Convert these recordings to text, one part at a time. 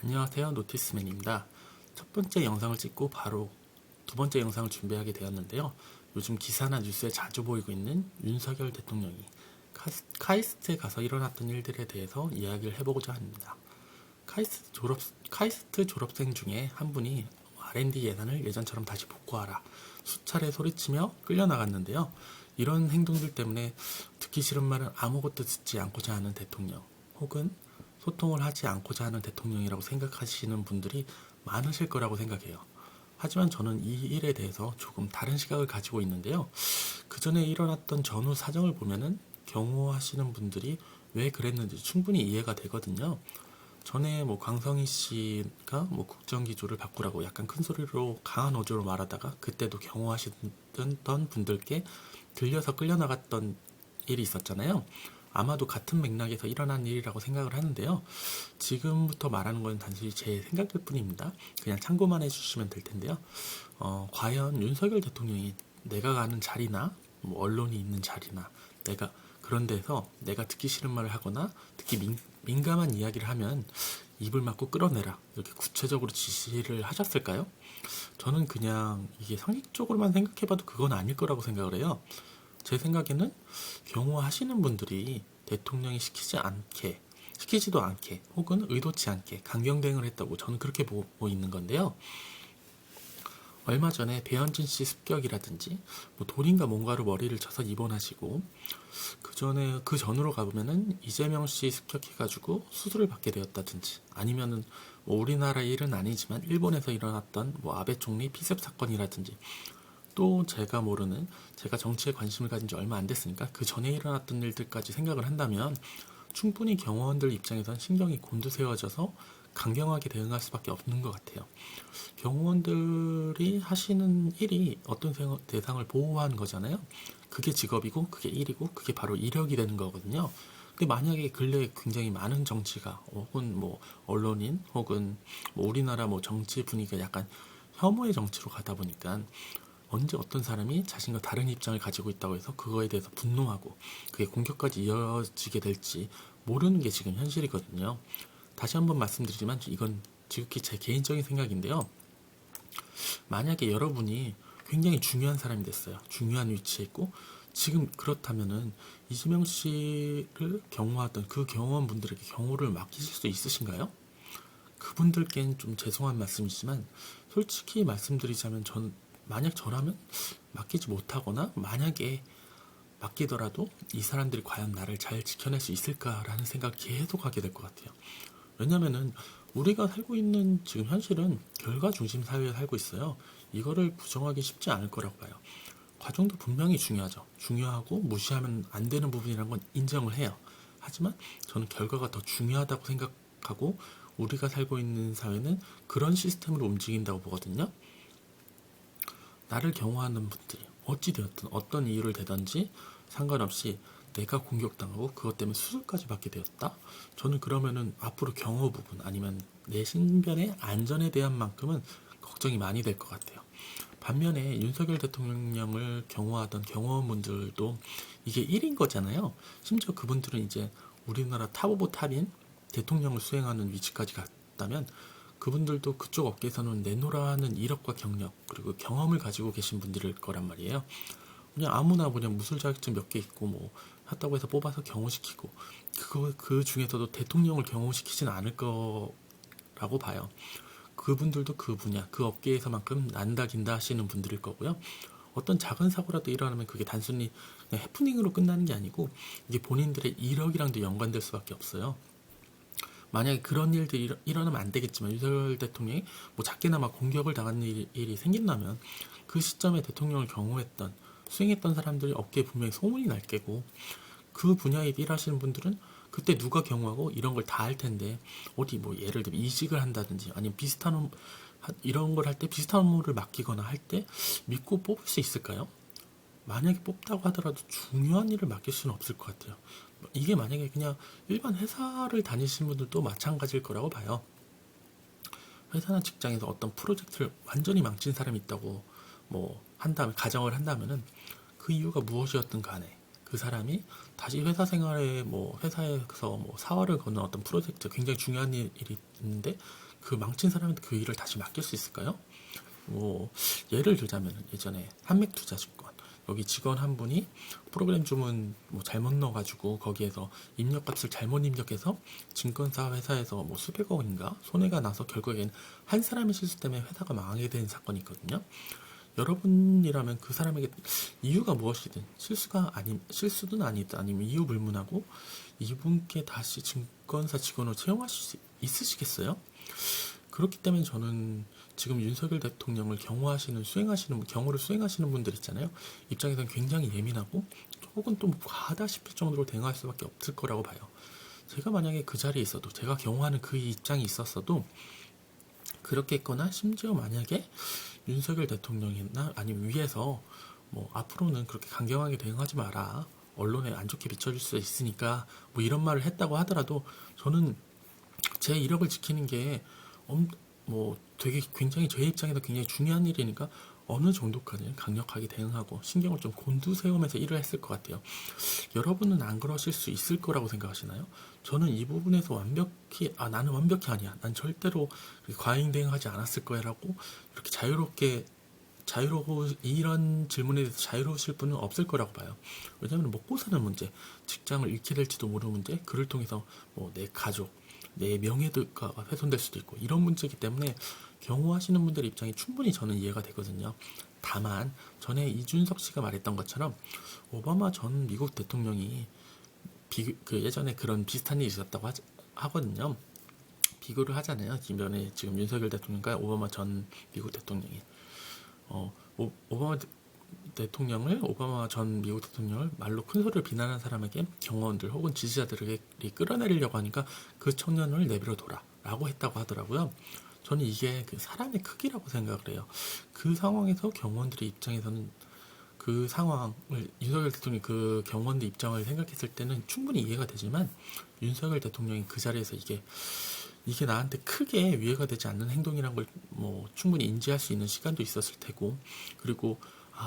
안녕하세요, 노티스맨입니다. 첫 번째 영상을 찍고 바로 두 번째 영상을 준비하게 되었는데요. 요즘 기사나 뉴스에 자주 보이고 있는 윤석열 대통령이 카이스트에 가서 일어났던 일들에 대해서 이야기를 해보고자 합니다. 카이스트 졸업생 중에 한 분이 R&D 예산을 예전처럼 다시 복구하라 수차례 소리치며 끌려나갔는데요. 이런 행동들 때문에 듣기 싫은 말은 아무것도 듣지 않고자 하는 대통령, 혹은 소통을 하지 않고자 하는 대통령이라고 생각하시는 분들이 많으실 거라고 생각해요. 하지만 저는 이 일에 대해서 조금 다른 시각을 가지고 있는데요. 그 전에 일어났던 전후 사정을 보면은 경호하시는 분들이 왜 그랬는지 충분히 이해가 되거든요. 전에 광성희 씨가 국정기조를 바꾸라고 약간 큰 소리로 강한 어조로 말하다가 그때도 경호하시던 분들께 들려서 끌려나갔던 일이 있었잖아요. 아마도 같은 맥락에서 일어난 일이라고 생각을 하는데요. 지금부터 말하는 건 단순히 제 생각일 뿐입니다. 그냥 참고만 해주시면 될 텐데요. 과연 윤석열 대통령이 내가 가는 자리나 언론이 있는 자리나 내가 그런 데서 내가 듣기 싫은 말을 하거나 특히 민감한 이야기를 하면 입을 막고 끌어내라 이렇게 구체적으로 지시를 하셨을까요? 저는 그냥 이게 상식적으로만 생각해봐도 그건 아닐 거라고 생각을 해요. 제 생각에는 경호하시는 분들이 대통령이 시키지도 않게 혹은 의도치 않게 강경대응을 했다고 저는 그렇게 보고 있는 건데요. 얼마 전에 배현진 씨 습격이라든지 돌인가 뭔가로 머리를 쳐서 입원하시고 그 전으로 가보면은 이재명 씨 습격해가지고 수술을 받게 되었다든지 아니면은 우리나라 일은 아니지만 일본에서 일어났던 아베 총리 피습 사건이라든지 또 제가 정치에 관심을 가진 지 얼마 안 됐으니까 그 전에 일어났던 일들까지 생각을 한다면 충분히 경호원들 입장에선 신경이 곤두세워져서 강경하게 대응할 수밖에 없는 것 같아요. 경호원들이 하시는 일이 어떤 대상을 보호하는 거잖아요. 그게 직업이고 그게 일이고 그게 바로 이력이 되는 거거든요. 근데 만약에 근래에 굉장히 많은 정치가 혹은 언론인 혹은 우리나라 정치 분위기가 약간 혐오의 정치로 가다 보니까 언제 어떤 사람이 자신과 다른 입장을 가지고 있다고 해서 그거에 대해서 분노하고 그게 공격까지 이어지게 될지 모르는 게 지금 현실이거든요. 다시 한번 말씀드리지만 이건 지극히 제 개인적인 생각인데요. 만약에 여러분이 굉장히 중요한 사람이 됐어요. 중요한 위치에 있고 지금 그렇다면은 이재명 씨를 경호하던 그 경호원분들에게 경호를 맡기실 수 있으신가요? 그분들께는 좀 죄송한 말씀이지만 솔직히 말씀드리자면 만약 저라면 맡기지 못하거나 만약에 맡기더라도 이 사람들이 과연 나를 잘 지켜낼 수 있을까라는 생각을 계속 하게 될 것 같아요. 왜냐면은 우리가 살고 있는 지금 현실은 결과 중심 사회에 살고 있어요. 이거를 부정하기 쉽지 않을 거라고 봐요. 과정도 분명히 중요하죠. 중요하고 무시하면 안 되는 부분이라는 건 인정을 해요. 하지만 저는 결과가 더 중요하다고 생각하고 우리가 살고 있는 사회는 그런 시스템으로 움직인다고 보거든요. 나를 경호하는 분들이 어찌되었든 어떤 이유를 대든지 상관없이 내가 공격당하고 그것 때문에 수술까지 받게 되었다? 저는 그러면은 앞으로 경호 부분 아니면 내 신변의 안전에 대한 만큼은 걱정이 많이 될 것 같아요. 반면에 윤석열 대통령을 경호하던 경호원분들도 이게 일인 거잖아요. 심지어 그분들은 이제 우리나라 탑 오브 탑인 대통령을 수행하는 위치까지 갔다면 그분들도 그쪽 업계에서는 내노라하는 이력과 경력 그리고 경험을 가지고 계신 분들일 거란 말이에요. 그냥 아무나 그냥 무술 자격증 몇 개 있고 했다고 해서 뽑아서 경호시키고 그 중에서도 대통령을 경호시키진 않을 거라고 봐요. 그분들도 그 분야 그 업계에서만큼 난다 긴다 하시는 분들일 거고요. 어떤 작은 사고라도 일어나면 그게 단순히 그냥 해프닝으로 끝나는 게 아니고 이게 본인들의 이력이랑도 연관될 수밖에 없어요. 만약에 그런 일들이 일어나면 안 되겠지만 윤석열 대통령이 작게나마 공격을 당하는 일이 생긴다면 그 시점에 대통령을 경호했던 수행했던 사람들이 업계에 분명히 소문이 날 게고 그 분야에 일하시는 분들은 그때 누가 경호하고 이런 걸 다 할 텐데 어디 예를 들면 이직을 한다든지 아니면 비슷한 이런 걸 할 때 비슷한 업무를 맡기거나 할 때 믿고 뽑을 수 있을까요? 만약에 뽑다고 하더라도 중요한 일을 맡길 수는 없을 것 같아요. 이게 만약에 그냥 일반 회사를 다니시는 분들도 마찬가지일 거라고 봐요. 회사나 직장에서 어떤 프로젝트를 완전히 망친 사람이 있다고 가정을 한다면은 그 이유가 무엇이었든 간에 그 사람이 다시 회사 생활에 회사에서 사활을 거는 어떤 프로젝트 굉장히 중요한 일이 있는데 그 망친 사람한테 그 일을 다시 맡길 수 있을까요? 뭐 예를 들자면 예전에 한맥투자증권 여기 직원 한 분이 프로그램 주문 뭐 잘못 넣어가지고 거기에서 입력값을 잘못 입력해서 증권사 회사에서 뭐 수백억 원인가 손해가 나서 결국엔 한 사람의 실수 때문에 회사가 망하게 된 사건이 있거든요. 여러분이라면 그 사람에게 이유가 무엇이든 실수든 아니든 아니면 이유 불문하고 이분께 다시 증권사 직원으로 채용하실 수 있으시겠어요? 그렇기 때문에 저는 지금 윤석열 대통령을 경호를 수행하시는 분들 있잖아요. 입장에서는 굉장히 예민하고 혹은 또 과하다 싶을 정도로 대응할 수밖에 없을 거라고 봐요. 제가 만약에 그 자리에 있어도 제가 경호하는 그 입장이 있었어도 그렇게 했거나 심지어 만약에 윤석열 대통령이나 아니면 위에서 뭐 앞으로는 그렇게 강경하게 대응하지 마라. 언론에 안 좋게 비춰질 수 있으니까 뭐 이런 말을 했다고 하더라도 저는 제 이력을 지키는 게 뭐 되게 굉장히 제 입장에서 굉장히 중요한 일이니까 어느 정도까지는 강력하게 대응하고 신경을 좀 곤두세우면서 일을 했을 것 같아요. 여러분은 안 그러실 수 있을 거라고 생각하시나요? 저는 이 부분에서 나는 완벽히 아니야. 난 절대로 과잉 대응하지 않았을 거야 라고 이렇게 자유롭고 이런 질문에 대해서 자유로우실 분은 없을 거라고 봐요. 왜냐하면 먹고 사는 문제, 직장을 잃게 될지도 모르는 문제, 그를 통해서 뭐 내 가족, 내 명예가 훼손될 수도 있고 이런 문제이기 때문에 경호하시는 분들의 입장이 충분히 저는 이해가 되거든요. 다만 전에 이준석 씨가 말했던 것처럼 오바마 전 미국 대통령이 예전에 그런 비슷한 일이 있었다고 하거든요. 비교를 하잖아요. 이번에 지금 윤석열 대통령과 오바마 전 미국 대통령이 오바마 전 미국 대통령을 말로 큰 소리를 비난한 사람에게 경호원들 혹은 지지자들에게 끌어내리려고 하니까 그 청년을 내버려둬라 라고 했다고 하더라고요. 저는 이게 그 사람의 크기라고 생각을 해요. 그 상황에서 경호원들의 입장에서는 그 상황을 윤석열 대통령이 그 경호원들 입장을 생각했을 때는 충분히 이해가 되지만 윤석열 대통령이 그 자리에서 이게 나한테 크게 위해가 되지 않는 행동이란 걸 뭐 충분히 인지할 수 있는 시간도 있었을 테고, 그리고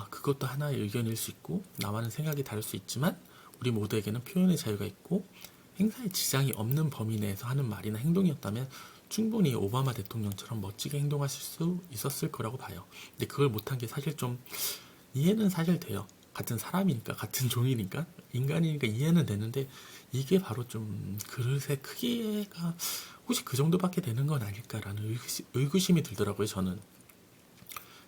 그것도 하나의 의견일 수 있고 나와는 생각이 다를 수 있지만 우리 모두에게는 표현의 자유가 있고 행사에 지장이 없는 범위 내에서 하는 말이나 행동이었다면 충분히 오바마 대통령처럼 멋지게 행동하실 수 있었을 거라고 봐요. 근데 그걸 못한 게 사실 좀 이해는 사실 돼요. 같은 사람이니까, 같은 종이니까, 인간이니까 이해는 되는데 이게 바로 좀 그릇의 크기가 혹시 그 정도밖에 되는 건 아닐까라는 의구심이 들더라고요. 저는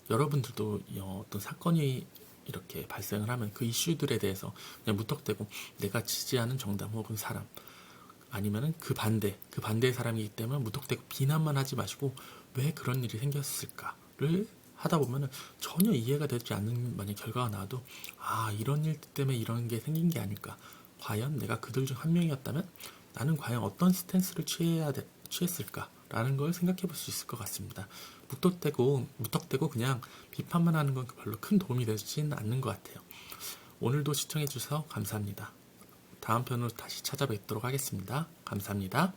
여러분들도 어떤 사건이 이렇게 발생을 하면 그 이슈들에 대해서 그냥 무턱대고 내가 지지하는 정당 혹은 사람 아니면은 그 반대의 사람이기 때문에 무턱대고 비난만 하지 마시고 왜 그런 일이 생겼을까를 하다 보면은 전혀 이해가 되지 않는 만약 결과가 나와도 이런 일 때문에 이런 게 생긴 게 아닐까. 과연 내가 그들 중 한 명이었다면 나는 과연 어떤 스탠스를 취했을까라는 걸 생각해 볼 수 있을 것 같습니다. 무턱대고 그냥 비판만 하는 건 별로 큰 도움이 되지는 않는 것 같아요. 오늘도 시청해 주셔서 감사합니다. 다음 편으로 다시 찾아뵙도록 하겠습니다. 감사합니다.